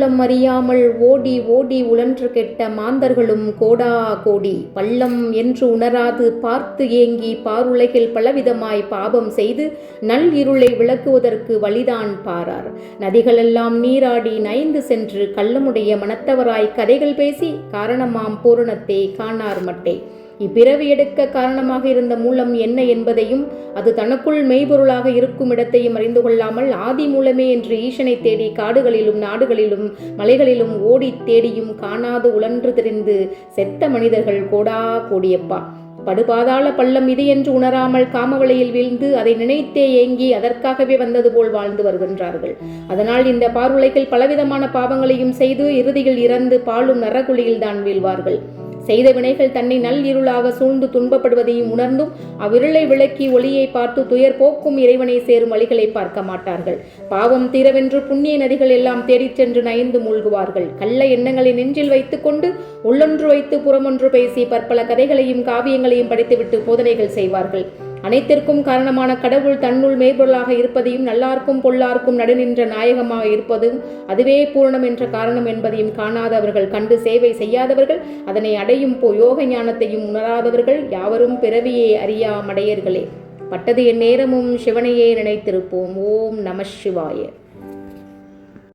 மூலம் அறியாமல் ஓடி ஓடி உழன்று கெட்ட மாந்தர்களும் கோடா கோடி. பள்ளம் என்று உணராது பார்த்து ஏங்கி பாருலகில் பலவிதமாய் பாபம் செய்து நல் இருளை விளக்குவதற்கு வழிதான் பாரார். நதிகளெல்லாம் நீராடி நைந்து சென்று கள்ளமுடைய மனத்தவராய் கதைகள் பேசி காரணமாம் பூரணத்தை காணார் மட்டே. இப்பிறவி எடுக்க காரணமாக இருந்த மூலம் என்ன என்பதையும் அது தனக்குள் மெய்பொருளாக இருக்கும் இடத்தையும் அறிந்து கொள்ளாமல் ஆதி மூலமே என்று ஈசனை தேடி காடுகளிலும் நாடுகளிலும் மலைகளிலும் ஓடி தேடியும் காணாது உழன்று திரிந்து செத்த மனிதர்கள் கோடா கோடியப்பா. படுபாதாள பள்ளம் இது என்று உணராமல் காமவலையில் வீழ்ந்து அதை நினைத்தே ஏங்கி அதற்காகவே வந்தது போல் வாழ்ந்து வருகின்றார்கள். அதனால் இந்த பாருலகில் பலவிதமான பாவங்களையும் செய்து இறுதியில் இறந்து பாழும் நரகுழியில் தான் வீழ்வார்கள். செய்த வினைகள் தன்னை நல் இருளாக சூழ்ந்து துன்பப்படுவதையும் உணர்ந்தும் அவ்விருளை விளக்கி ஒளியை பார்த்து துயர் போக்கும் இறைவனை சேரும் வழிகளை பார்க்க மாட்டார்கள். பாவம் தீரவென்று புண்ணிய நதிகள் எல்லாம் தேடிச் சென்று நயந்து மூழ்குவார்கள். கள்ள எண்ணங்களை நெஞ்சில் வைத்துக் கொண்டு உள்ளொன்று வைத்து புறமொன்று பேசி பற்பல கதைகளையும் காவியங்களையும் படித்துவிட்டு போதனைகள் செய்வார்கள். அனைத்திற்கும் காரணமான கடவுள் தன்னுள் மெய்பொருளாக இருப்பதையும் நல்லார்க்கும் பொல்லார்க்கும் நடுநின்ற நாயகமாக இருப்பதும் அதுவே பூரணம் என்ற காரணம் என்பதையும் காணாதவர்கள், கண்டு சேவை செய்யாதவர்கள், அதனை அடையும் யோக ஞானத்தையும் உணராதவர்கள் யாவரும் பிறவியே அறியா மடையர்களே. பட்டது என் நேரமும் சிவனையே நினைத்திருப்போம். ஓம் நம சிவாய.